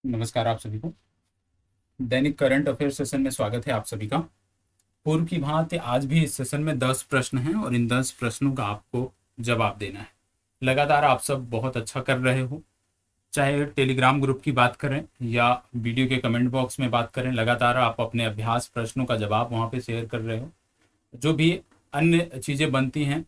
नमस्कार आप सभी को। दैनिक करंट अफेयर सेशन में स्वागत है आप सभी का। पूर्व की भांति आज भी इस सेशन में 10 प्रश्न हैं और इन 10 प्रश्नों का आपको जवाब देना है। लगातार आप सब बहुत अच्छा कर रहे हो, चाहे टेलीग्राम ग्रुप की बात करें या वीडियो के कमेंट बॉक्स में बात करें। लगातार आप अपने अभ्यास प्रश्नों का जवाब वहाँ पे शेयर कर रहे हो। जो भी अन्य चीज़ें बनती हैं,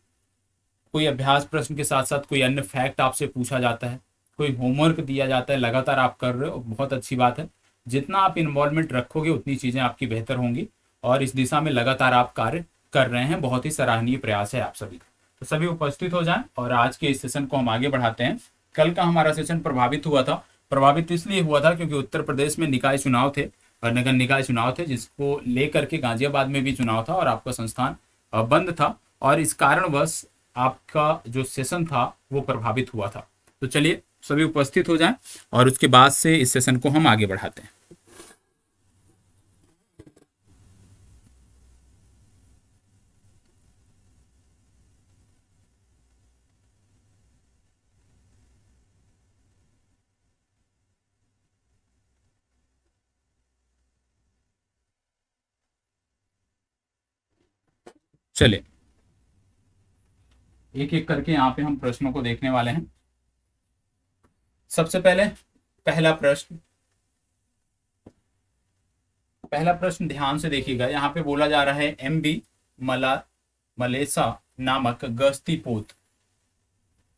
कोई अभ्यास प्रश्न के साथ साथ कोई अन्य फैक्ट आपसे पूछा जाता है, कोई होमवर्क दिया जाता है, लगातार आप कर रहे हो, बहुत अच्छी बात है। जितना आप इन्वॉल्वमेंट रखोगे उतनी चीज़ें आपकी बेहतर होंगी और इस दिशा में लगातार आप कार्य कर रहे हैं। बहुत ही सराहनीय प्रयास है आप सभी का। तो सभी उपस्थित हो जाएं और आज के इस सेशन को हम आगे बढ़ाते हैं। कल का हमारा सेशन प्रभावित हुआ था। प्रभावित इसलिए हुआ था क्योंकि उत्तर प्रदेश में निकाय चुनाव थे और नगर निकाय चुनाव थे, जिसको लेकर के गाजियाबाद में भी चुनाव था और आपका संस्थान बंद था और इस कारणवश आपका जो सेशन था वो प्रभावित हुआ था। तो चलिए सभी उपस्थित हो जाएं और उसके बाद से इस सेशन को हम आगे बढ़ाते हैं। चलिए एक एक करके यहाँ पे हम प्रश्नों को देखने वाले हैं। सबसे पहले पहला प्रश्न पहला प्रश्न ध्यान से देखिएगा। यहाँ पे बोला जा रहा है एमबी मला मलेसा नामक गश्ती पोत।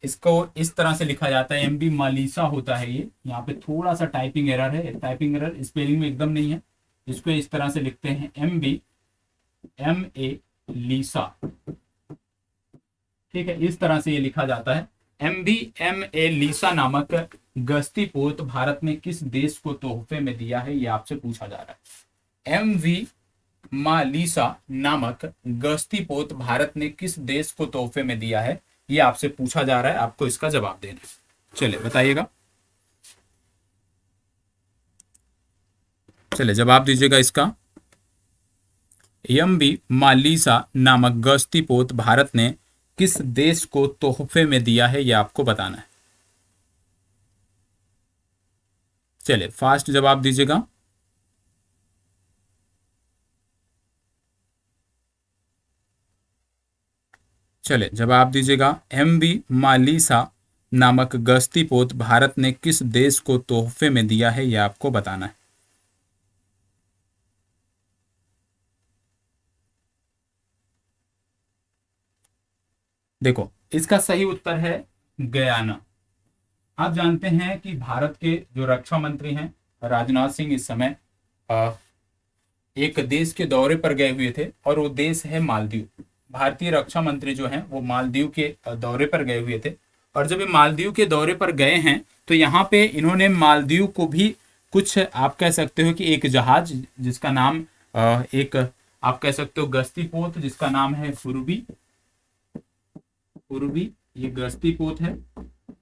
इसको इस तरह से लिखा जाता है, एमबी मालिसा होता है ये। यहाँ पे थोड़ा सा टाइपिंग एरर है, टाइपिंग एरर स्पेलिंग में एकदम नहीं है। इसको इस तरह से लिखते हैं एमबी एम ए लीसा। ठीक है, इस तरह से ये लिखा जाता है। एमबी एम ए लीसा नामक गश्ती पोत भारत ने किस देश को तोहफे में दिया है, ये आपसे पूछा जा रहा है। एम वी मालिसा नामक गश्ती पोत भारत ने किस देश को तोहफे में दिया है, ये आपसे पूछा जा रहा है। आपको इसका जवाब देना है। चलिए बताइएगा। चलिए जवाब दीजिएगा इसका। एम बी मालिसा नामक गश्ती पोत भारत ने किस देश को तोहफे में दिया है, यह आपको बताना है। चलिए फास्ट जवाब दीजिएगा। चलिए जवाब दीजिएगा। एम बी मालिसा नामक गश्ती पोत भारत ने किस देश को तोहफे में दिया है, यह आपको बताना है। देखो इसका सही उत्तर है गयाना। आप जानते हैं कि भारत के जो रक्षा मंत्री हैं राजनाथ सिंह इस समय अ, एक देश के दौरे पर गए हुए थे और वो देश है मालदीव। भारतीय रक्षा मंत्री जो हैं वो मालदीव के दौरे पर गए हुए थे और जब ये मालदीव के दौरे पर गए हैं तो यहाँ पे इन्होंने मालदीव को भी कुछ, आप कह सकते हो कि एक जहाज जिसका नाम एक, आप कह सकते हो गश्ती पोत जिसका नाम है हुरबी। हुरबी ये गश्ती पोत है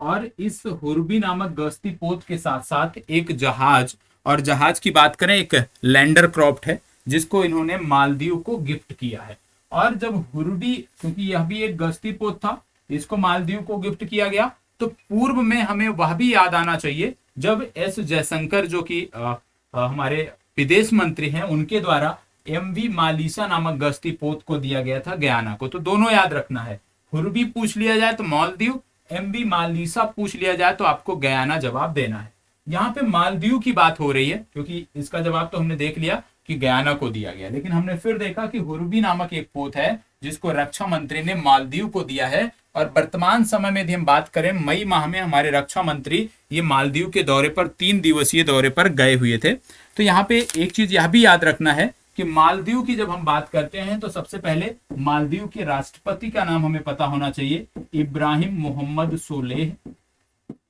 और इस हुरबी नामक गश्ती पोत के साथ साथ एक जहाज, और जहाज की बात करें एक लैंडर क्रॉफ्ट है जिसको इन्होंने मालदीव को गिफ्ट किया है। और जब हुरबी, क्योंकि यह भी एक गश्ती पोत था, इसको मालदीव को गिफ्ट किया गया, तो पूर्व में हमें वह भी याद आना चाहिए जब एस जयशंकर जो कि हमारे विदेश मंत्री हैं उनके द्वारा एम वी मालिसा नामक गश्ती पोत को दिया गया था गयाना को। तो दोनों याद रखना है, हुरबी पूछ लिया जाए तो मालदीव, एम बी मालिसा पूछ लिया जाए तो आपको गयाना जवाब देना है। यहाँ पे मालदीव की बात हो रही है क्योंकि इसका जवाब तो हमने देख लिया कि गयाना को दिया गया, लेकिन हमने फिर देखा कि हुरबी नामक एक पोत है जिसको रक्षा मंत्री ने मालदीव को दिया है। और वर्तमान समय में यदि हम बात करें, मई माह में हमारे रक्षा मंत्री ये मालदीव के दौरे पर, 3 दिवसीय दौरे पर गए हुए थे। तो यहाँ पे एक चीज यह भी याद रखना है कि मालदीव की जब हम बात करते हैं तो सबसे पहले मालदीव के राष्ट्रपति का नाम हमें पता होना चाहिए, इब्राहिम मोहम्मद सोलेह।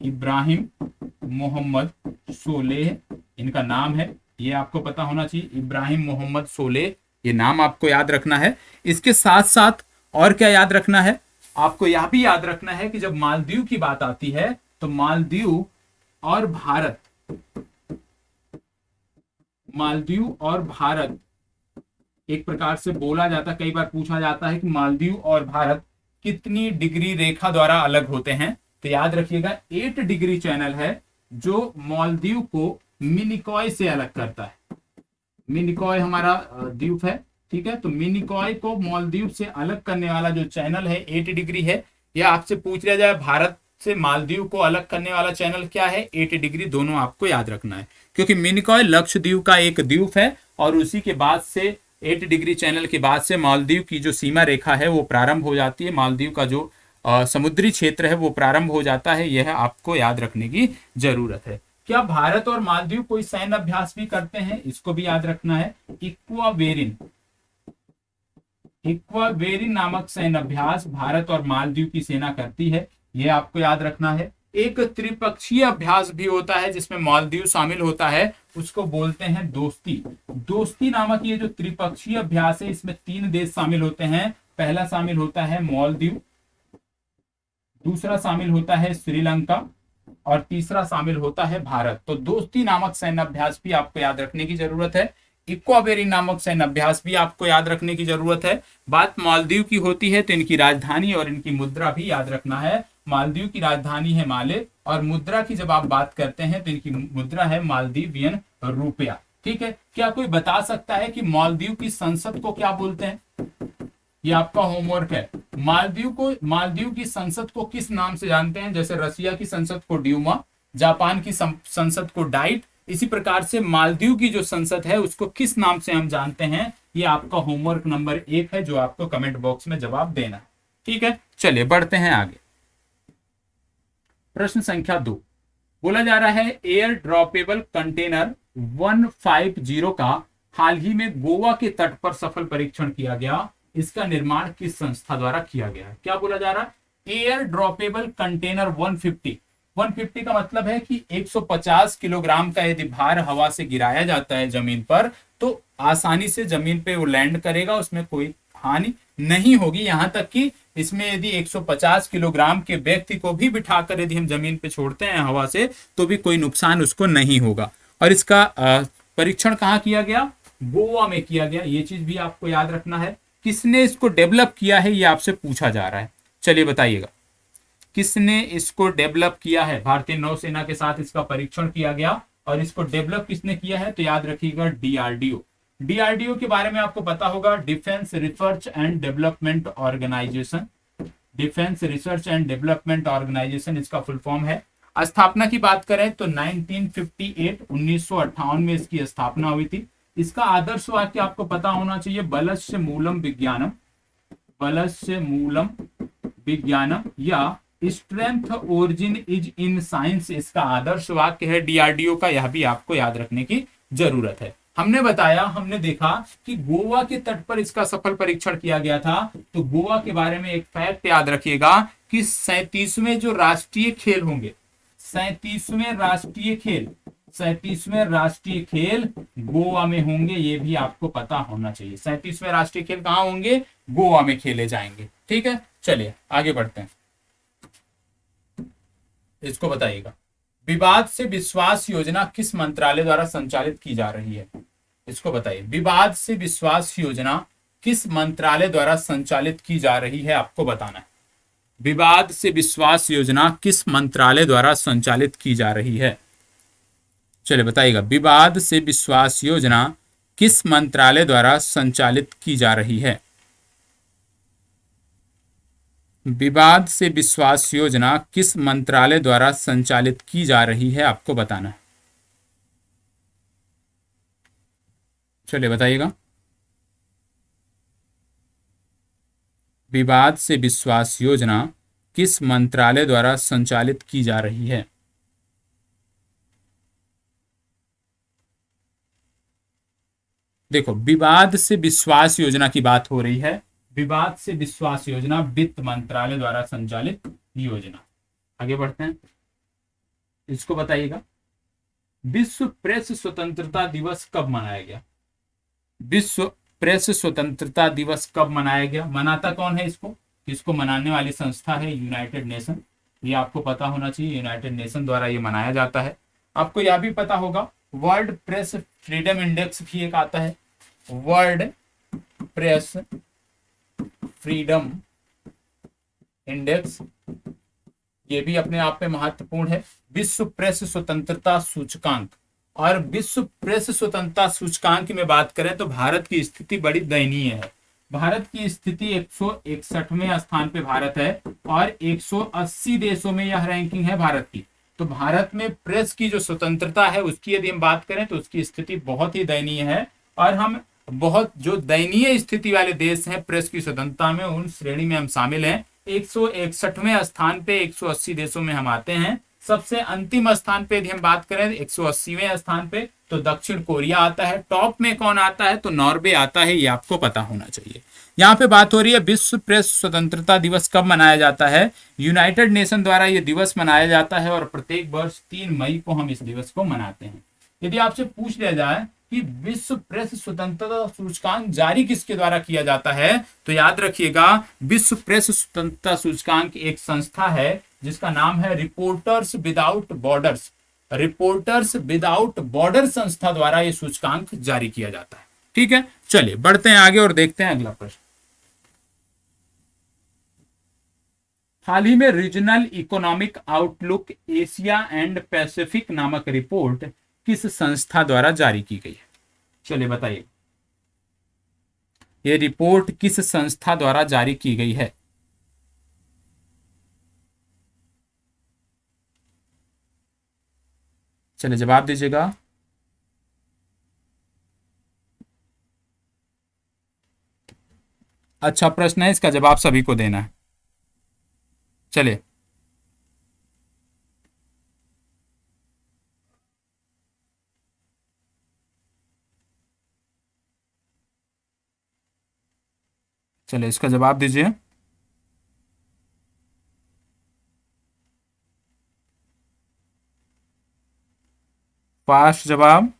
इब्राहिम मोहम्मद सोलेह इनका नाम है, ये आपको पता होना चाहिए, इब्राहिम मोहम्मद सोलेह, ये नाम आपको याद रखना है। इसके साथ साथ और क्या याद रखना है, आपको यह भी याद रखना है कि जब मालदीव की बात आती है तो मालदीव और भारत, मालदीव और भारत एक प्रकार से बोला जाता, कई बार पूछा जाता है कि मालदीव और भारत कितनी डिग्री रेखा द्वारा अलग होते हैं। तो याद रखिएगा 8 डिग्री चैनल है जो मालदीव को मिनिकॉय से अलग करता है। मिनिकॉय हमारा द्वीप है, ठीक है। तो मिनिकॉय को मालदीव से अलग करने वाला जो चैनल है 8 डिग्री है। या आपसे पूछ लिया जाए भारत से मालदीव को अलग करने वाला चैनल क्या है, 8 डिग्री। दोनों आपको याद रखना है, क्योंकि मिनिकॉय लक्षद्वीप का एक द्वीप है और उसी के बाद से 8 डिग्री चैनल के बाद से मालदीव की जो सीमा रेखा है वो प्रारंभ हो जाती है। मालदीव का जो समुद्री क्षेत्र है वो प्रारंभ हो जाता है। यह आपको याद रखने की जरूरत है। क्या भारत और मालदीव कोई सैन्य अभ्यास भी करते हैं, इसको भी याद रखना है। इक्वावेरिन, इक्वावेरिन नामक सैन्य अभ्यास भारत और मालदीव की सेना करती है, यह आपको याद रखना है। एक त्रिपक्षीय अभ्यास भी होता है जिसमें मालदीव शामिल होता है, उसको बोलते हैं दोस्ती। दोस्ती नामक ये जो त्रिपक्षीय अभ्यास है इसमें 3 देश शामिल होते हैं। पहला शामिल होता है मालदीव, दूसरा शामिल होता है श्रीलंका और तीसरा शामिल होता है भारत। तो दोस्ती नामक सैन्य अभ्यास भी आपको याद रखने की जरूरत है। इक्वावेरिन नामक सैन्य अभ्यास भी आपको याद रखने की जरूरत है। बात मालदीव की होती है तो इनकी राजधानी और इनकी मुद्रा भी याद रखना है। मालदीव की राजधानी है माले और मुद्रा की जब आप बात करते हैं तो इनकी मुद्रा है मालदीवियन रुपया, ठीक है। क्या कोई बता सकता है कि मालदीव की संसद को क्या बोलते हैं? ये आपका होमवर्क है। मालदीव की संसद को किस नाम से जानते हैं? जैसे रसिया की संसद को ड्यूमा, जापान की संसद को डाइट, इसी प्रकार से मालदीव की जो संसद है उसको किस नाम से हम जानते हैं? ये आपका होमवर्क नंबर 1 है जो आपको कमेंट बॉक्स में जवाब देना है, ठीक है। चलिए बढ़ते हैं आगे। प्रश्न संख्या 2 बोला जा रहा है एयर ड्रॉपेबल कंटेनर 150 का हाल ही में गोवा के तट पर सफल परीक्षण किया गया, इसका निर्माण किस संस्था द्वारा किया गया है? क्या बोला जा रहा है? एयर ड्रॉपेबल कंटेनर 150 का मतलब है कि 150 किलोग्राम का यदि भार हवा से गिराया जाता है जमीन पर तो आसानी से जमीन पे वो लैंड करेगा, उसमें कोई हानि नहीं होगी। यहां तक कि इसमें यदि 150 किलोग्राम के व्यक्ति को भी बिठाकर यदि हम जमीन पे छोड़ते हैं हवा से तो भी कोई नुकसान उसको नहीं होगा। और इसका परीक्षण कहाँ किया गया? गोवा में किया गया। ये चीज भी आपको याद रखना है। किसने इसको डेवलप किया है ये आपसे पूछा जा रहा है। चलिए बताइएगा किसने इसको डेवलप किया है? भारतीय नौसेना के साथ इसका परीक्षण किया गया और इसको डेवलप किसने किया है? तो याद रखिएगा डीआरडीओ। डीआरडीओ के बारे में आपको पता होगा, defence research and development organisation. Defence research and development organisation इसका फुल फॉर्म है। स्थापना की बात करें तो 1958 में इसकी स्थापना हुई थी। इसका आदर्श वाक्य आपको पता होना चाहिए, बलस्य मूलम विज्ञानम, बलस्य मूलम विज्ञानम या strength origin is in science इसका आदर्श वाक्य है डीआरडीओ का। यह भी आपको याद रखने की जरूरत है। हमने देखा कि गोवा के तट पर इसका सफल परीक्षण किया गया था। तो गोवा के बारे में एक फैक्ट याद रखिएगा कि 37वें जो राष्ट्रीय खेल होंगे, 37वें राष्ट्रीय खेल गोवा में होंगे, ये भी आपको पता होना चाहिए। 37वें राष्ट्रीय खेल कहां होंगे? गोवा में खेले जाएंगे, ठीक है। चलिए आगे बढ़ते हैं। इसको बताइएगा, विवाद से विश्वास योजना किस मंत्रालय द्वारा संचालित की जा रही है? इसको बताइए, विवाद से विश्वास योजना किस मंत्रालय द्वारा संचालित की जा रही है? आपको बताना है। विवाद से विश्वास योजना किस मंत्रालय द्वारा संचालित की जा रही है? चलिए बताइएगा, विवाद से विश्वास योजना किस मंत्रालय द्वारा संचालित की जा रही है? विवाद से विश्वास योजना किस मंत्रालय द्वारा संचालित की जा रही है? आपको बताना है। चलिए बताइएगा, विवाद से विश्वास योजना किस मंत्रालय द्वारा संचालित की जा रही है? देखो, विवाद से विश्वास योजना की बात हो रही है। विवाद से विश्वास योजना वित्त मंत्रालय द्वारा संचालित योजना। आगे बढ़ते हैं, इसको बताइएगा, विश्व प्रेस स्वतंत्रता दिवस कब मनाया गया? विश्व प्रेस स्वतंत्रता दिवस कब मनाया गया? मनाता कौन है इसको? इसको मनाने वाली संस्था है यूनाइटेड नेशन। ये आपको पता होना चाहिए, यूनाइटेड नेशन द्वारा ये मनाया जाता है। आपको यह भी पता होगा वर्ल्ड प्रेस फ्रीडम इंडेक्स भी एक आता है, वर्ल्ड प्रेस फ्रीडम इंडेक्स, ये भी अपने आप में महत्वपूर्ण है। विश्व प्रेस स्वतंत्रता सूचकांक, और विश्व प्रेस स्वतंत्रता सूचकांक में बात करें तो भारत की स्थिति बड़ी दयनीय है। भारत की स्थिति 161वें स्थान पे भारत है और 180 देशों में यह रैंकिंग है भारत की। तो भारत में प्रेस की जो स्वतंत्रता है उसकी यदि हम बात करें तो उसकी स्थिति बहुत ही दयनीय है, और हम बहुत जो दयनीय स्थिति वाले देश हैं प्रेस की स्वतंत्रता में, उन श्रेणी में हम शामिल हैं। 161वें स्थान पे 180 देशों में हम आते हैं। सबसे अंतिम स्थान पे यदि हम बात करें 180वें स्थान पे तो दक्षिण कोरिया आता है। टॉप में कौन आता है तो नॉर्वे आता है, ये आपको पता होना चाहिए। यहाँ पे बात हो रही है विश्व प्रेस स्वतंत्रता दिवस कब मनाया जाता है। यूनाइटेड नेशन द्वारा ये दिवस मनाया जाता है और प्रत्येक वर्ष 3 मई को हम इस दिवस को मनाते हैं। यदि आपसे पूछ लिया जाए कि विश्व प्रेस स्वतंत्रता सूचकांक जारी किसके द्वारा किया जाता है, तो याद रखिएगा विश्व प्रेस स्वतंत्रता सूचकांक एक संस्था है जिसका नाम है reporters without borders. Reporters without border संस्था द्वारा यह सूचकांक जारी किया जाता है। ठीक है, चलिए बढ़ते हैं आगे और देखते हैं अगला प्रश्न। हाल ही में regional economic outlook Asia and Pacific नामक रिपोर्ट किस संस्था द्वारा जारी की गई है? चलिए बताइए, यह रिपोर्ट किस संस्था द्वारा जारी की गई है? चलिए जवाब दीजिएगा। अच्छा प्रश्न है, इसका जवाब सभी को देना है। चलिए चलिए इसका जवाब दीजिए। फास्ट जवाब।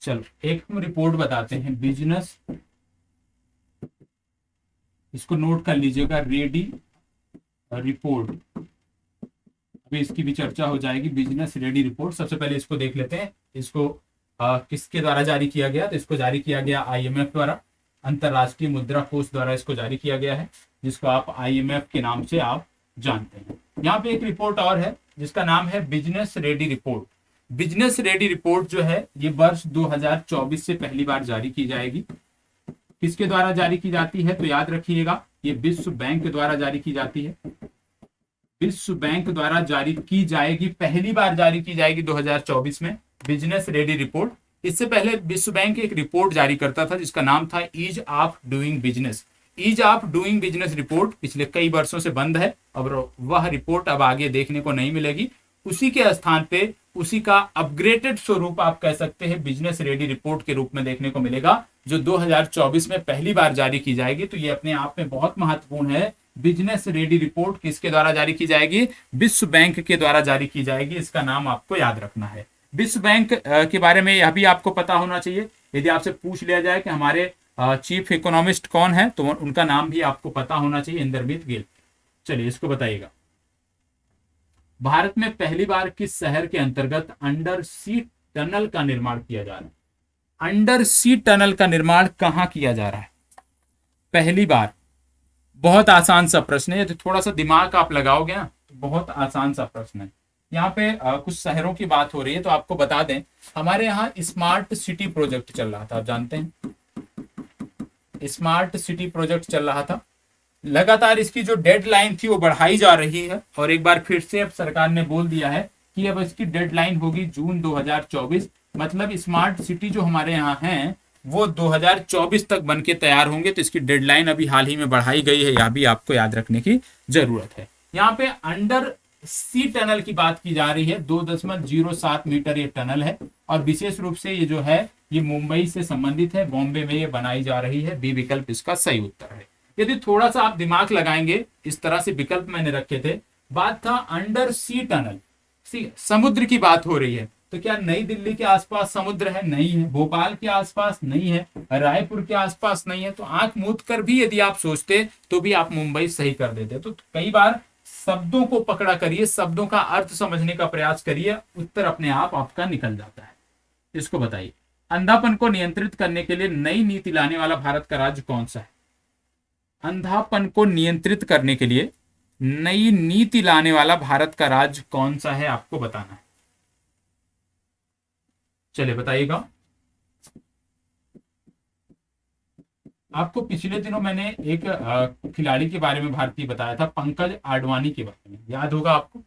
चलो एक हम रिपोर्ट बताते हैं, बिजनेस, इसको नोट कर लीजिएगा, रेडी रिपोर्ट। अभी इसकी भी चर्चा हो जाएगी, बिजनेस रेडी रिपोर्ट। सबसे पहले इसको देख लेते हैं, इसको किसके द्वारा जारी किया गया। तो इसको जारी किया गया IMF द्वारा, अंतरराष्ट्रीय मुद्रा कोष द्वारा इसको जारी किया गया है, जिसको आप IMF के नाम से आप जानते हैं। यहाँ पे एक रिपोर्ट और है जिसका नाम है business ready report. Business ready report जो है ये वर्ष 2024 से पहली बार जारी की जाएगी। किसके द्वारा जारी की जाती है तो याद रखिएगा ये विश्व बैंक द्वारा जारी की जाती है। विश्व बैंक द्वारा जारी की जाएगी, पहली बार जारी की जाएगी 2024 में बिजनेस रेडी रिपोर्ट। इससे पहले विश्व बैंक एक रिपोर्ट जारी करता था जिसका नाम था ease of doing business. Ease of doing business report पिछले कई वर्षों से बंद है, अब वह रिपोर्ट अब आगे देखने को नहीं मिलेगी। उसी के स्थान पे उसी का अपग्रेडेड स्वरूप आप कह सकते हैं बिजनेस रेडी रिपोर्ट के रूप में देखने को मिलेगा, जो 2024 में पहली बार जारी की जाएगी। तो ये अपने आप में बहुत महत्वपूर्ण है। बिजनेस रेडी रिपोर्ट किसके द्वारा जारी की जाएगी? विश्व बैंक के द्वारा जारी की जाएगी। इसका नाम आपको याद रखना है। विश्व बैंक के बारे में यह भी आपको पता होना चाहिए। यदि आपसे पूछ लिया जाए कि हमारे चीफ इकोनॉमिस्ट कौन है तो उनका नाम भी आपको पता होना चाहिए, इंदरजीत गिल। चलिए इसको बताइएगा। भारत में पहली बार किस शहर के अंतर्गत अंडर सी टनल का निर्माण किया जा रहा है? अंडर सी टनल का निर्माण कहां किया जा रहा है पहली बार? बहुत आसान सा प्रश्न है, तो थोड़ा सा दिमाग आप लगाओगे ना तो बहुत आसान सा प्रश्न है। यहाँ पे कुछ शहरों की बात हो रही है, तो आपको बता दें हमारे यहाँ स्मार्ट सिटी प्रोजेक्ट चल रहा था, आप जानते हैं स्मार्ट सिटी प्रोजेक्ट चल रहा था। लगातार इसकी जो डेडलाइन थी वो बढ़ाई जा रही है, और एक बार फिर से अब सरकार ने बोल दिया है कि अब इसकी डेडलाइन होगी जून 2024। मतलब स्मार्ट सिटी जो हमारे यहाँ हैं वो 2024 तक बन के तैयार होंगे। तो इसकी डेडलाइन अभी हाल ही में बढ़ाई गई है, यह भी आपको याद रखने की जरूरत है। यहाँ पे अंडर सी टनल की बात की जा रही है। 2.07 मीटर ये टनल है, और विशेष रूप से ये जो है ये मुंबई से संबंधित है, बॉम्बे में ये बनाई जा रही है। बी विकल्प इसका सही उत्तर है। यदि थोड़ा सा आप दिमाग लगाएंगे, इस तरह से विकल्प मैंने रखे थे। बात था अंडर सी टनल, समुद्र की बात हो रही है। तो क्या नई दिल्ली के आसपास समुद्र है? नहीं है। भोपाल के आसपास नहीं है, रायपुर के आसपास नहीं है। तो आंख मूंद कर भी यदि आप सोचते तो भी आप मुंबई सही कर देते। तो कई बार शब्दों को पकड़ा करिए, शब्दों का अर्थ समझने का प्रयास करिए, उत्तर अपने आप आपका निकल जाता है। इसको बताइए, अंधापन को नियंत्रित करने के लिए नई नीति लाने वाला भारत का राज्य कौन सा है? अंधापन को नियंत्रित करने के लिए नई नीति लाने वाला भारत का राज्य कौन सा है, आपको बताना है। चलिए बताइएगा। आपको पिछले दिनों मैंने एक खिलाड़ी के बारे में भारतीय बताया था, पंकज आडवाणी के बारे में, याद होगा आपको।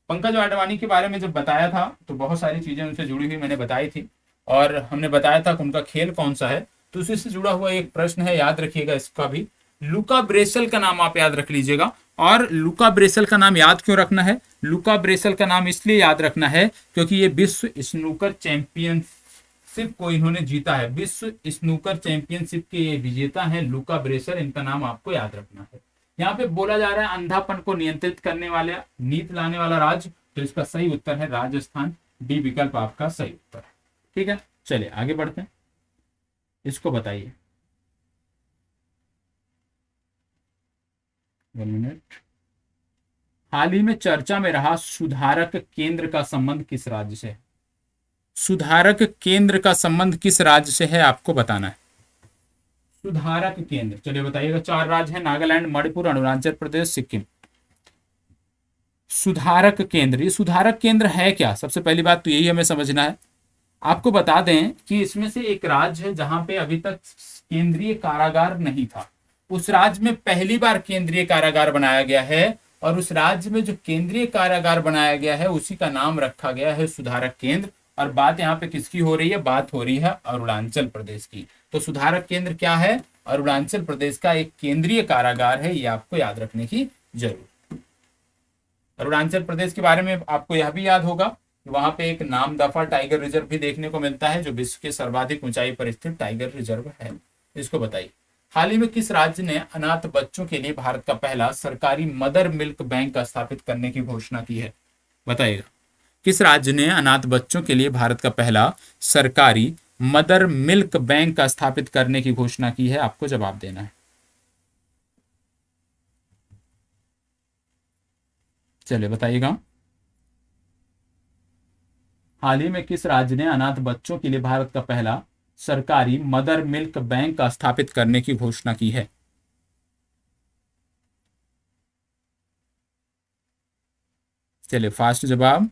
पंकज आडवाणी के बारे में जब बताया था तो बहुत सारी चीजें उनसे जुड़ी हुई मैंने बताई थी, और हमने बताया था कि उनका खेल कौन सा है। तो उसी से जुड़ा हुआ एक प्रश्न है, याद रखिएगा इसका भी। लुका ब्रेसल का नाम आप याद रख लीजिएगा। और लुका ब्रेसल का नाम याद क्यों रखना है? लुका ब्रेसल का नाम इसलिए याद रखना है क्योंकि ये विश्व स्नूकर चैंपियनशिप को इन्होंने जीता है। विश्व स्नूकर चैंपियनशिप के ये विजेता हैं लुका ब्रेसल, इनका नाम आपको याद रखना है। यहाँ पे बोला जा रहा है अंधापन को नियंत्रित करने वाले नीति लाने वाला राज्य, तो इसका सही उत्तर है राजस्थान। डी विकल्प आपका सही उत्तर है। ठीक है, चलिए आगे बढ़ते हैं। इसको बताइए, 1 मिनट। हाल ही में चर्चा में रहा सुधारक केंद्र का संबंध किस राज्य से है? सुधारक केंद्र का संबंध किस राज्य से है, आपको बताना है। सुधारक केंद्र, चलिए बताइएगा। 4 राज्य हैं, नागालैंड, मणिपुर, अरुणाचल प्रदेश, सिक्किम। सुधारक केंद्र, ये सुधारक केंद्र है क्या? सबसे पहली बात तो यही हमें समझना है। आपको बता दें कि इसमें से एक राज्य है जहां पे अभी तक केंद्रीय कारागार नहीं था। उस राज्य में पहली बार केंद्रीय कारागार बनाया गया है, और उस राज्य में जो केंद्रीय कारागार बनाया गया है उसी का नाम रखा गया है सुधारक केंद्र। और बात यहाँ पे किसकी हो रही है? बात हो रही है अरुणाचल प्रदेश की। तो सुधारक केंद्र क्या है? अरुणाचल प्रदेश का एक केंद्रीय कारागार है, ये आपको याद रखने की जरूरत। अरुणाचल प्रदेश के बारे में आपको यह भी याद होगा, वहां पे एक नामदफा टाइगर रिजर्व भी देखने को मिलता है, जो विश्व के सर्वाधिक ऊंचाई पर स्थित टाइगर रिजर्व है। इसको बताइए, हाल ही में किस राज्य ने अनाथ बच्चों के लिए भारत का पहला सरकारी मदर मिल्क बैंक स्थापित करने की घोषणा की है? बताइएगा, किस राज्य ने अनाथ बच्चों के लिए भारत का पहला सरकारी मदर मिल्क बैंक का स्थापित करने की घोषणा की है? आपको जवाब देना है। चलिए बताइएगा, हाल ही में किस राज्य ने अनाथ बच्चों के लिए भारत का पहला सरकारी मदर मिल्क बैंक का स्थापित करने की घोषणा की है? चलिए फास्ट जवाब।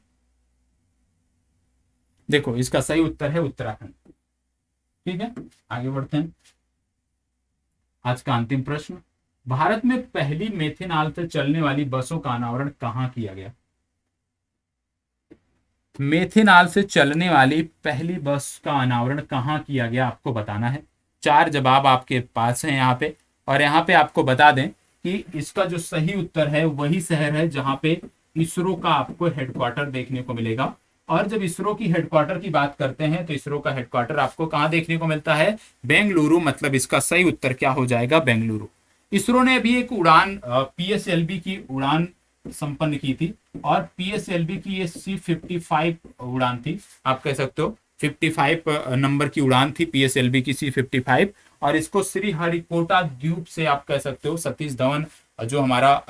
देखो, इसका सही उत्तर है उत्तराखंड। ठीक है, आगे बढ़ते हैं। आज का अंतिम प्रश्न, भारत में पहली मेथेनॉल से चलने वाली बसों का अनावरण कहां किया गया? मेथेनॉल से चलने वाली पहली बस का अनावरण कहां किया गया, आपको बताना है। 4 जवाब आपके पास हैं यहाँ पे, और यहाँ पे आपको बता दें कि इसका जो सही उत्तर है वही शहर है जहां पे इसरो का आपको हेडक्वार्टर देखने को मिलेगा। और जब इसरो की हेडक्वार्टर की बात करते हैं तो इसरो का हेडक्वार्टर आपको कहां देखने को मिलता है? बेंगलुरु। मतलब इसका सही उत्तर क्या हो जाएगा? बेंगलुरु। इसरो ने अभी एक उड़ान पीएसएलवी की उड़ान संपन्न की थी, और पीएसएलवी की ये C-55 उड़ान थी, आप कह सकते हो 55 नंबर की उड़ान थी पीएसएलवी की C-55। और इसको श्रीहरिकोटा द्वीप से आप कह सकते हो सतीश धवन जो हमारा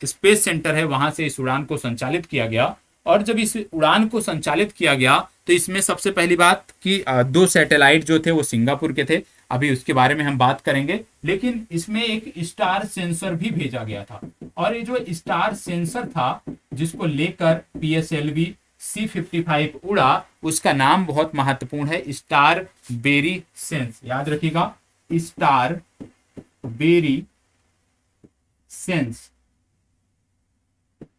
स्पेस सेंटर है वहां से इस उड़ान को संचालित किया गया। और जब इस उड़ान को संचालित किया गया तो इसमें सबसे पहली बात कि 2 सैटेलाइट जो थे वो सिंगापुर के थे, अभी उसके बारे में हम बात करेंगे। लेकिन इसमें एक स्टार सेंसर भी भेजा गया था, और ये जो स्टार सेंसर था जिसको लेकर पीएसएलवी C-55 उड़ा, उसका नाम बहुत महत्वपूर्ण है, स्टार बेरी सेंस। याद रखिएगा, स्टार बेरी सेंस।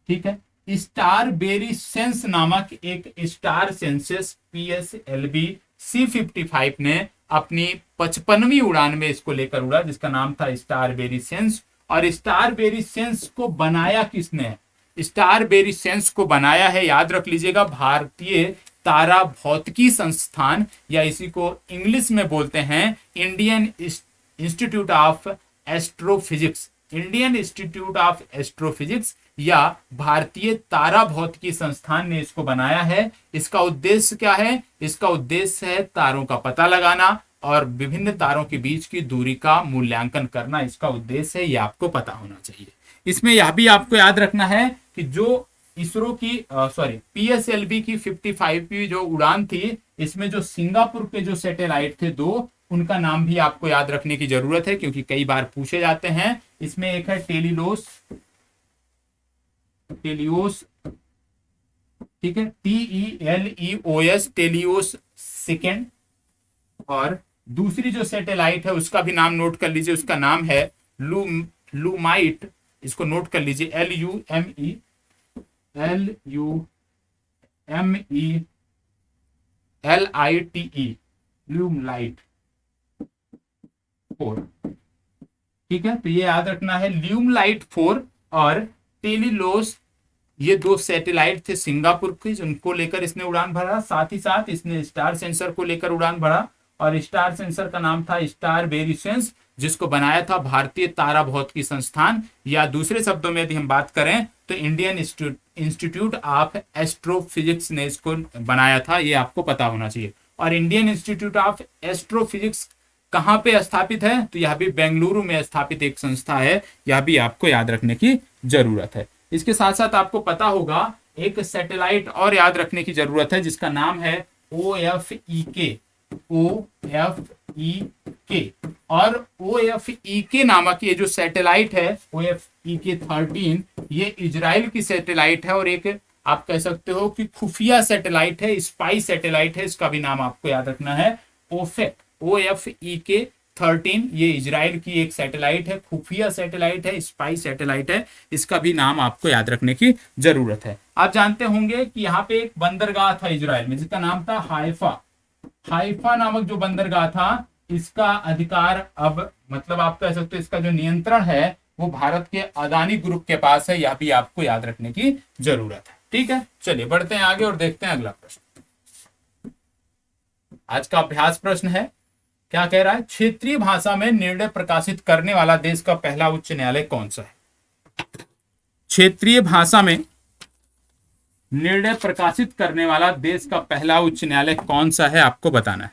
ठीक है, स्टार बेरी सेंस नामक एक स्टार सेंसेस पीएसएलवी C-55 ने अपनी 55वीं उड़ान में इसको लेकर उड़ा, जिसका नाम था स्टार बेरी सेंस। और स्टार बेरी सेंस को बनाया किसने? स्टार बेरी सेंस को बनाया है, याद रख लीजिएगा, भारतीय तारा भौतिकी संस्थान, या इसी को इंग्लिश में बोलते हैं Indian institute of astrophysics. Indian institute of astrophysics या भारतीय तारा भौतिकी संस्थान ने इसको बनाया है। इसका उद्देश्य क्या है? इसका उद्देश्य है तारों का पता लगाना और विभिन्न तारों के बीच की दूरी का मूल्यांकन करना, इसका उद्देश्य है, ये आपको पता होना चाहिए। इसमें यह भी आपको याद रखना है कि जो इसरो की PSLV की 55वीं जो उड़ान थी, इसमें जो सिंगापुर के जो सैटेलाइट थे दो, उनका नाम भी आपको याद रखने की जरूरत है क्योंकि कई बार पूछे जाते हैं। इसमें एक है टेलियोस, ठीक है, TELEOS, टेलियोस सेकेंड। और दूसरी जो सैटेलाइट है उसका भी नाम नोट कर लीजिए, उसका नाम है लूमाइट। इसको नोट कर लीजिए, LUMELITE, ल्यूमलाइट 4। ठीक है, तो ये याद रखना है, ल्यूमलाइट 4 और टेलिलोस, ये दो सैटेलाइट थे सिंगापुर के, उनको लेकर इसने उड़ान भरा। साथ ही साथ इसने स्टार सेंसर को लेकर उड़ान भरा, और स्टार सेंसर का नाम था स्टार बेरिसेंस, जिसको बनाया था भारतीय तारा भौतिकी संस्थान, या दूसरे शब्दों में यदि हम बात करें तो इंडियन इंस्टीट्यूट ऑफ एस्ट्रोफिजिक्स ने इसको बनाया था, ये आपको पता होना चाहिए। और इंडियन इंस्टीट्यूट ऑफ एस्ट्रोफिजिक्स कहाँ पे स्थापित है, तो यह भी बेंगलुरु में स्थापित एक संस्था है, यह भी आपको याद रखने की जरूरत है। इसके साथ साथ आपको पता होगा एक सैटेलाइट और याद रखने की जरूरत है, जिसका नाम है OFEK। और OFEK नामक ये जो सैटेलाइट है, OFEK 13, ये इजराइल की सैटेलाइट है, और एक आप कह सकते हो कि खुफिया सैटेलाइट है, स्पाई सैटेलाइट है। इसका भी नाम आपको याद रखना है, OFEK 13। ये इजराइल की एक सैटेलाइट है, खुफिया सैटेलाइट है, स्पाई सैटेलाइट है। इसका भी नाम आपको याद रखने की जरूरत है। आप जानते होंगे कि यहाँ पे एक बंदरगाह था इजराइल में, जिसका नाम था हाइफा नामक जो बंदरगाह था, इसका अधिकार अब, मतलब आप कह सकते हो इसका जो नियंत्रण है वो भारत के अदानी ग्रुप के पास है, यह भी आपको याद रखने की जरूरत है। ठीक है, चलिए बढ़ते हैं आगे और देखते हैं अगला प्रश्न। आज का अभ्यास प्रश्न है, क्या कह रहा है, क्षेत्रीय भाषा में निर्णय प्रकाशित करने वाला देश का पहला उच्च न्यायालय कौन सा है। क्षेत्रीय भाषा में निर्णय प्रकाशित करने वाला देश का पहला उच्च न्यायालय कौन सा है, आपको बताना है।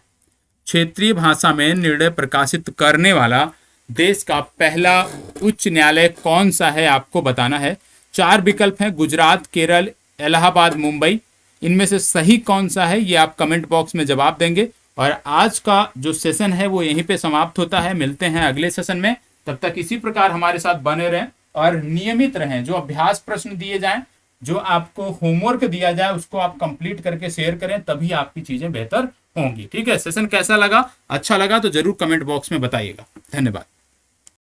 क्षेत्रीय भाषा में निर्णय प्रकाशित करने वाला देश का पहला उच्च न्यायालय कौन सा है, आपको बताना है। 4 विकल्प हैं, गुजरात, केरल, इलाहाबाद, मुंबई। इनमें से सही कौन सा है, ये आप कमेंट बॉक्स में जवाब देंगे। और आज का जो सेशन है वो यहीं पे समाप्त होता है। मिलते हैं अगले सेशन में, तब तक इसी प्रकार हमारे साथ बने रहें और नियमित रहें। जो अभ्यास प्रश्न दिए जाएं, जो आपको होमवर्क दिया जाए, उसको आप कंप्लीट करके शेयर करें, तभी आपकी चीजें बेहतर होंगी। ठीक है, सेशन कैसा लगा, अच्छा लगा तो जरूर कमेंट बॉक्स में बताइएगा। धन्यवाद।